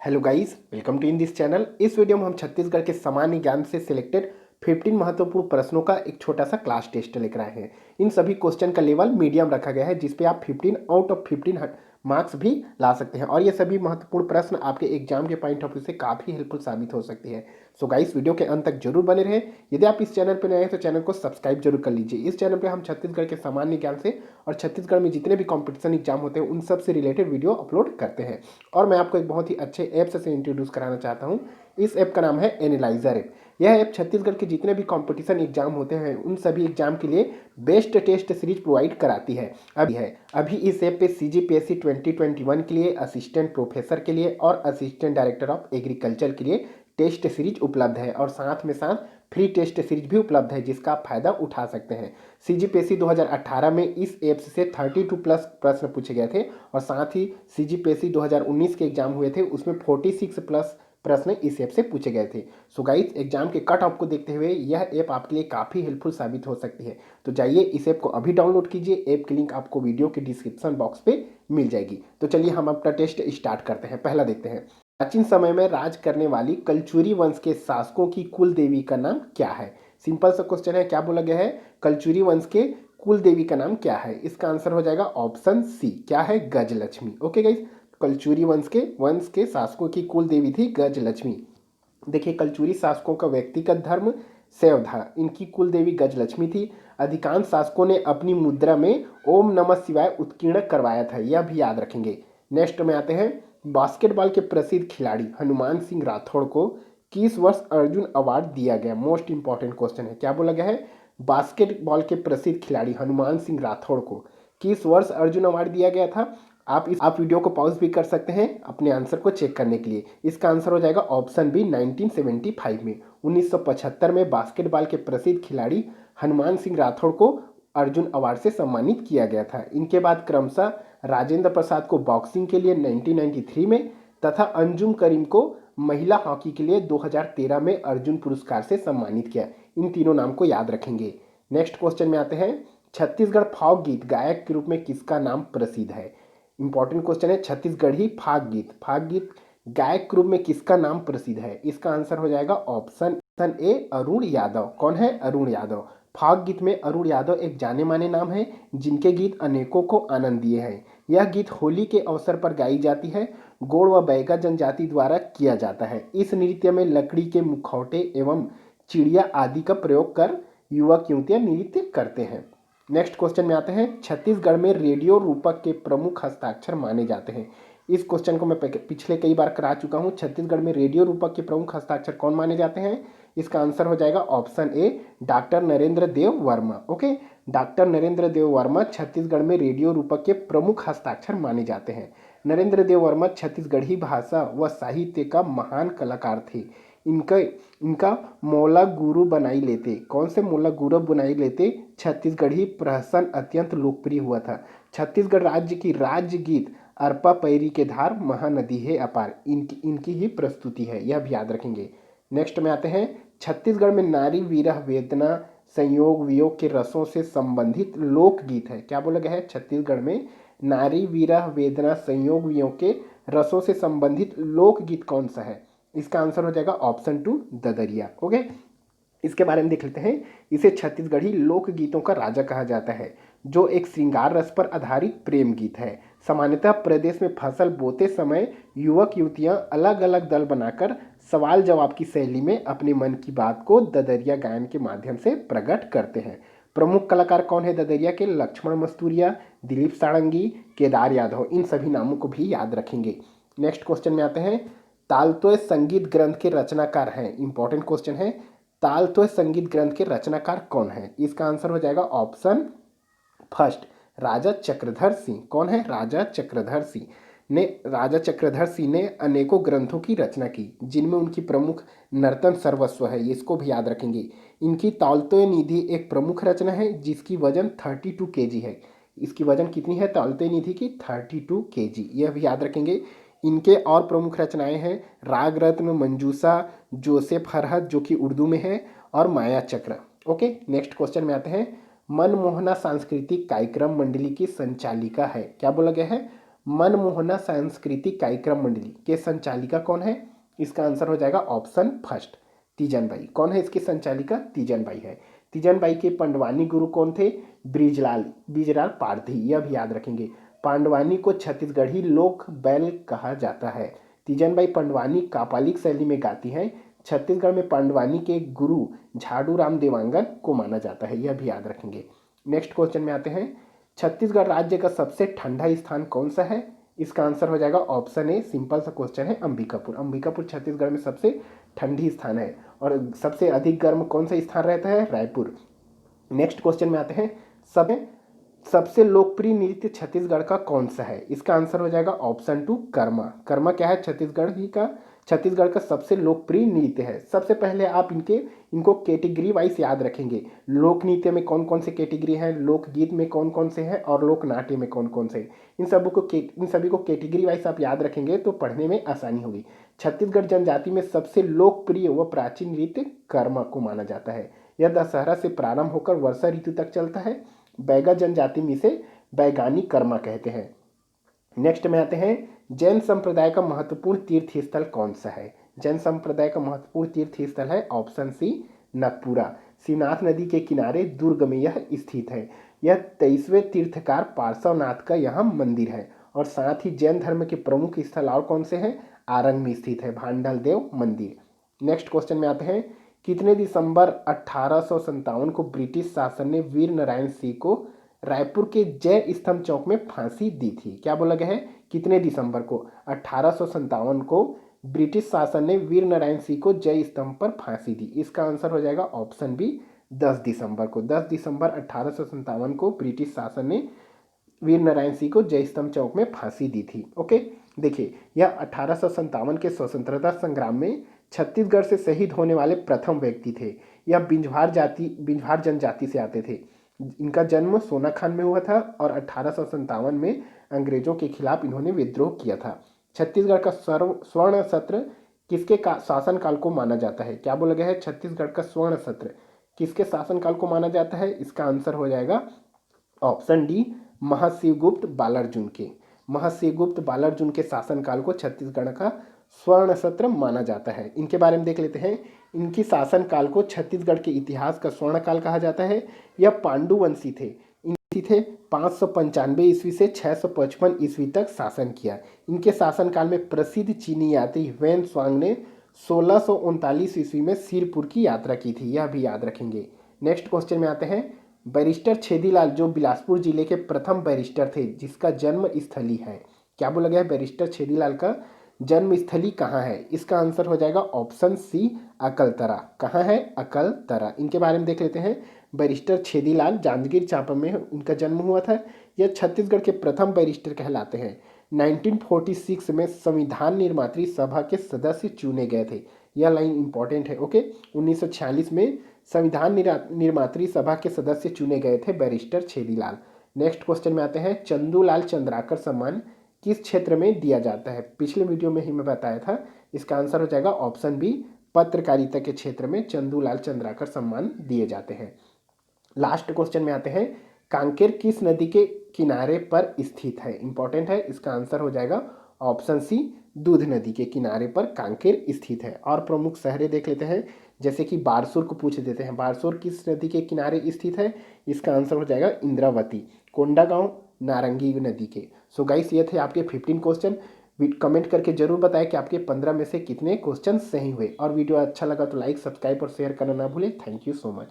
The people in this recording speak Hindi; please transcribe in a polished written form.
Hello guys, welcome to in this channel. इस वीडियो में हम छत्तीसगढ़ के सामान्य ज्ञान से सिलेक्टेड 15 महत्वपूर्ण प्रश्नों का एक छोटा सा क्लास टेस्ट लेकर आए हैं। इन सभी क्वेश्चन का लेवल मीडियम रखा गया है, जिसपे आप 15 आउट ऑफ 15 मार्क्स भी ला सकते हैं और ये सभी महत्वपूर्ण प्रश्न आपके एग्जाम के पॉइंट ऑफ व्यू से काफ़ी हेल्पफुल साबित हो सकती है। सो गाइस, वीडियो के अंत तक जरूर बने रहे। यदि आप इस चैनल पर नए हैं तो चैनल को सब्सक्राइब जरूर कर लीजिए। इस चैनल पर हम छत्तीसगढ़ के सामान्य ज्ञान से और छत्तीसगढ़ में जितने भी कॉम्पिटिशन एग्जाम होते हैं उन सब से रिलेटेड वीडियो अपलोड करते हैं। और मैं आपको एक बहुत ही अच्छे ऐप से इंट्रोड्यूस कराना चाहता हूँ। इस ऐप का नाम है एनालाइजर ऐप। यह ऐप छत्तीसगढ़ के जितने भी कंपटीशन एग्जाम होते हैं उन सभी एग्जाम के लिए बेस्ट टेस्ट सीरीज प्रोवाइड कराती है। अभी इस ऐप पे CGPSC 2021 के लिए, असिस्टेंट प्रोफेसर के लिए और असिस्टेंट डायरेक्टर ऑफ एग्रीकल्चर के लिए टेस्ट सीरीज उपलब्ध है और साथ में साथ फ्री टेस्ट सीरीज भी उपलब्ध है, जिसका आप फायदा उठा सकते हैं। CGPSC 2018 में इस ऐप से 32 प्लस प्रश्न पूछे गए थे और साथ ही CGPSC 2019 के एग्जाम हुए थे, उसमें 46 प्लस प्रश्न इस ऐप से पूछे गए थे। सो गाइस, एग्जाम के कट ऑफ को देखते हुए यह ऐप आपके लिए काफ़ी हेल्पफुल साबित हो सकती है। तो जाइए इस ऐप को अभी डाउनलोड कीजिए। ऐप की लिंक आपको वीडियो के डिस्क्रिप्शन बॉक्स पे मिल जाएगी। तो चलिए हम अपना टेस्ट स्टार्ट करते हैं। पहला देखते हैं, प्राचीन समय में राज करने वाली कलचुरी वंश के शासकों की कुल देवी का नाम क्या है। सिंपल सा क्वेश्चन है। क्या बोला गया है? कलचुरी वंश के कुल देवी का नाम क्या है? इसका आंसर हो जाएगा ऑप्शन सी। क्या है? गजलक्ष्मी। ओके गाइस, कलचुरी वंश के शासकों की कुल देवी थी गजलक्ष्मी। देखिए, कलचुरी शासकों का व्यक्तिगत धर्म शैव था। इनकी कुल देवी गजलक्ष्मी थी। अधिकांश शासकों ने अपनी मुद्रा में ओम नमः शिवाय उत्कीर्ण करवाया था, यह भी याद रखेंगे। नेक्स्ट में आते हैं, बास्केटबॉल के प्रसिद्ध खिलाड़ी हनुमान सिंह राठौड़ को किस वर्ष अर्जुन अवार्ड दिया गया? मोस्ट इंपॉर्टेंट क्वेश्चन है। क्या बोला गया है? बास्केटबॉल के प्रसिद्ध खिलाड़ी हनुमान सिंह राठौड़ को किस वर्ष अर्जुन अवार्ड दिया गया था? आप वीडियो को पॉज भी कर सकते हैं अपने आंसर को चेक करने के लिए। इसका आंसर हो जाएगा ऑप्शन बी, 1975 में। 1975 में बास्केटबॉल के प्रसिद्ध खिलाड़ी हनुमान सिंह राठौड़ को अर्जुन अवार्ड से सम्मानित किया गया था। इनके बाद क्रमशः राजेंद्र प्रसाद को बॉक्सिंग के लिए 1993 में तथा अंजुम करीम को महिला हॉकी के लिए 2013 में अर्जुन पुरस्कार से सम्मानित किया। इन तीनों नाम को याद रखेंगे। नेक्स्ट क्वेश्चन में आते हैं, छत्तीसगढ़ फाग गीत गायक के रूप में किसका नाम प्रसिद्ध है? इंपॉर्टेंट क्वेश्चन है। छत्तीसगढ़ी फाग गीत गायक के रूप में किसका नाम प्रसिद्ध है? इसका आंसर हो जाएगा ऑप्शन ए, अरुण यादव। कौन है? अरुण यादव। फाग गीत में अरुण यादव एक जाने माने नाम है, जिनके गीत अनेकों को आनंद दिए हैं। यह गीत होली के अवसर पर गाई जाती है। गोड़ व बैगा जनजाति द्वारा किया जाता है। इस नृत्य में लकड़ी के मुखौटे एवं चिड़िया आदि का प्रयोग कर युवक युवतियां नृत्य करते हैं। नेक्स्ट क्वेश्चन में आते हैं, छत्तीसगढ़ में रेडियो रूपक के प्रमुख हस्ताक्षर माने जाते हैं। इस क्वेश्चन को मैं पिछले कई बार करा चुका हूं। छत्तीसगढ़ में रेडियो रूपक के प्रमुख हस्ताक्षर कौन माने जाते हैं? इसका आंसर हो जाएगा option A, doctor Narendra Dev Verma. Okay, doctor Narendra Dev Verma Chhattisgarh में रेडियो रूपक के प्रमुख हस्ताक्षर माने जाते हैं। नरेंद्र देव वर्मा छत्तीसगढ़ी भाषा व साहित्य का महान कलाकार थे। इनका मौला गुरु बनाई लेते। कौन से मौला गुरु बनाई लेते? छत्तीसगढ़ी प्रहसन अत्यंत लोकप्रिय हुआ था। छत्तीसगढ़ राज्य की राज्य गीत अरपा पैरी के धार महानदी है अपार, इनकी ही प्रस्तुति है, यह भी याद रखेंगे। नेक्स्ट में आते हैं, छत्तीसगढ़ में नारी विरह वेदना संयोग वियोग के रसों से संबंधित लोकगीत है। क्या बोला गया है? छत्तीसगढ़ में नारी विरह वेदना संयोग वियोग के रसों से संबंधित लोकगीत कौन सा है? इसका आंसर हो जाएगा ऑप्शन 2, ददरिया। ओके, इसके बारे में देख लेते हैं। इसे छत्तीसगढ़ी लोकगीतों का राजा कहा जाता है, जो एक श्रृंगार रस पर आधारित प्रेम गीत है। सामान्यतः प्रदेश में फसल बोते समय युवक युवतियां अलग अलग दल बनाकर सवाल जवाब की शैली में अपने मन की बात को ददरिया गायन के माध्यम से प्रकट करते हैं। प्रमुख कलाकार कौन है ददरिया के? लक्ष्मण मस्तूरिया, दिलीप सारंगी, केदार यादव। इन सभी नामों को भी याद रखेंगे। नेक्स्ट क्वेश्चन में आते हैं, तालतोय संगीत ग्रंथ के रचनाकार हैं। इंपॉर्टेंट क्वेश्चन है। तालतोय संगीत ग्रंथ के रचनाकार कौन है? इसका आंसर हो जाएगा ऑप्शन फर्स्ट, राजा चक्रधर सिंह। कौन है? राजा चक्रधर सिंह ने अनेकों ग्रंथों की रचना की, जिनमें उनकी प्रमुख नर्तन सर्वस्व है, इसको भी याद रखेंगे। इनकी तालतोय निधि एक प्रमुख रचना है, जिसकी वजन 32 kg है। इसकी वजन कितनी है तालतोय निधि की? 32 kg, यह भी याद रखेंगे। इनके और प्रमुख रचनाएं हैं राग रत्न, मंजूसा, जोसेफ हरहत जो कि उर्दू में है, और माया चक्र। ओके, नेक्स्ट क्वेश्चन में आते हैं, मनमोहना सांस्कृतिक कार्यक्रम मंडली की संचालिका है। क्या बोला गया है? मनमोहना सांस्कृतिक कार्यक्रम मंडली के संचालिका कौन है? इसका आंसर हो जाएगा ऑप्शन फर्स्ट तीजनबाई। कौन है इसकी संचालिका? तीजनबाई है। तीजनबाई के पंडवानी गुरु कौन थे? ब्रिजलाल पारधी, यह भी याद रखेंगे। पांडवानी को छत्तीसगढ़ी लोक बैल कहा जाता है। तीजनबाई पंडवानी कापालिक शैली में गाती हैं। छत्तीसगढ़ में पांडवानी के गुरु झाड़ू राम देवांगन को माना जाता है, यह भी याद रखेंगे। नेक्स्ट क्वेश्चन में आते हैं, छत्तीसगढ़ राज्य का सबसे ठंडा स्थान कौन सा है? इसका आंसर हो जाएगा ऑप्शन ए, सिंपल सा क्वेश्चन है, अंबिकापुर। अंबिकापुर छत्तीसगढ़ में सबसे ठंडी स्थान है। और सबसे अधिक गर्म कौन सा स्थान रहता है? रायपुर। नेक्स्ट क्वेश्चन में आते हैं, सबसे लोकप्रिय नृत्य छत्तीसगढ़ का कौन सा है? इसका आंसर हो जाएगा ऑप्शन टू, कर्मा। कर्मा क्या है? छत्तीसगढ़ का सबसे लोकप्रिय नृत्य है। सबसे पहले आप इनको कैटेगरी वाइज याद रखेंगे। लोक नृत्य में कौन कौन से कैटेगरी हैं, लोकगीत में कौन कौन से हैं और लोक नाट्य में कौन कौन से। इन सभी को कैटेगरी वाइज आप याद रखेंगे तो पढ़ने में आसानी होगी। छत्तीसगढ़ जनजाति में सबसे लोकप्रिय व प्राचीन नृत्य कर्मा को माना जाता है। यह दशहरा से प्रारंभ होकर वर्षा ऋतु तक चलता है। बैगा जनजाति में इसे बैगानी कर्मा कहते हैं। नेक्स्ट में आते हैं, जैन संप्रदाय का महत्वपूर्ण तीर्थ स्थल कौन सा है? जैन संप्रदाय का महत्वपूर्ण तीर्थ स्थल है ऑप्शन सी, नगपुरा। शिवनाथ नदी के किनारे दुर्ग में यह स्थित है। यह 23वें तीर्थकार पार्श्वनाथ का यहाँ मंदिर है। और साथ ही जैन धर्म के प्रमुख स्थल और कौन से हैं? आरंग में स्थित है भांडल देव मंदिर। नेक्स्ट क्वेश्चन में आते हैं, कितने दिसंबर 1857 को ब्रिटिश शासन ने वीर नारायण सिंह को रायपुर के जय स्तंभ चौक में फांसी दी थी? क्या बोला गया है? कितने दिसंबर को? 1857 को ब्रिटिश शासन ने वीर नारायण सिंह को जय स्तंभ पर फांसी दी। इसका आंसर हो जाएगा ऑप्शन बी, 10 दिसंबर को। 10 दिसंबर 1857 को ब्रिटिश शासन ने वीर नारायण सिंह को जय स्तंभ चौक में फांसी दी थी। ओके, देखिए, यह 1857 के स्वतंत्रता संग्राम में छत्तीसगढ़ से शहीद होने वाले प्रथम व्यक्ति थे। यह बिंझवार जनजाति से आते थे। इनका जन्म सोनाखान में हुआ था और 1857 में अंग्रेजों के खिलाफ इन्होंने विद्रोह किया था। छत्तीसगढ़ का स्वर्ण सत्र किसके शासनकाल को माना जाता है? क्या बोला गया है? छत्तीसगढ़ का स्वर्ण सत्र किसके शासनकाल को माना जाता है? इसका आंसर हो जाएगा ऑप्शन डी, महाशिवगुप्त बालार्जुन के। महाशिवगुप्त बालार्जुन के शासनकाल को छत्तीसगढ़ का स्वर्ण सत्र माना जाता है। इनके बारे में देख लेते हैं। इनकी शासनकाल को छत्तीसगढ़ के इतिहास का स्वर्णकाल कहा जाता है। यह पांडुवंशी थे। इनकी थे 595 ईस्वी से 655 ईस्वी तक शासन किया। इनके शासनकाल में प्रसिद्ध चीनी यात्री वैन स्वांग ने 1639 ईस्वी में सिरपुर की यात्रा की थी, यह भी याद रखेंगे। नेक्स्ट क्वेश्चन में आते हैं, बैरिस्टर छेदीलाल जो बिलासपुर जिले के प्रथम बैरिस्टर थे जिसका जन्म स्थली है। क्या बोला गया है? बैरिस्टर छेदीलाल का जन्म स्थली कहाँ है? इसका आंसर हो जाएगा ऑप्शन सी, अकलतरा। कहाँ है? अकलतरा। इनके बारे में देख लेते हैं। बैरिस्टर छेदीलाल जांजगीर चांपा में उनका जन्म हुआ था। यह छत्तीसगढ़ के प्रथम बैरिस्टर कहलाते हैं। 1946 में संविधान निर्मात्री सभा के सदस्य चुने गए थे। यह लाइन इंपॉर्टेंट है। ओके, 1946 में संविधान निर्मात्री सभा के सदस्य चुने गए थे बैरिस्टर छेदीलाल। नेक्स्ट क्वेश्चन में आते हैं, चंदूलाल चंद्राकर सम्मान किस क्षेत्र में दिया जाता है? पिछले वीडियो में ही मैं बताया था। इसका आंसर हो जाएगा ऑप्शन बी, पत्रकारिता के क्षेत्र में चंदूलाल चंद्राकर सम्मान दिए जाते हैं। लास्ट क्वेश्चन में आते हैं, कांकेर किस नदी के किनारे पर स्थित है? इंपॉर्टेंट है। इसका आंसर हो जाएगा ऑप्शन सी, दूध नदी के किनारे पर कांकेर स्थित है। और प्रमुख शहरें देख लेते हैं, जैसे कि बारसूर को पूछ देते हैं। बारसूर किस नदी के किनारे स्थित है? इसका आंसर हो जाएगा इंद्रावती। कोंडागांव नारंगी नदी के। सो गाइस, ये थे आपके 15 क्वेश्चन। कमेंट करके जरूर बताएं कि आपके 15 में से कितने क्वेश्चन सही हुए। और वीडियो अच्छा लगा तो लाइक, सब्सक्राइब और शेयर करना ना भूलें। Thank you so much.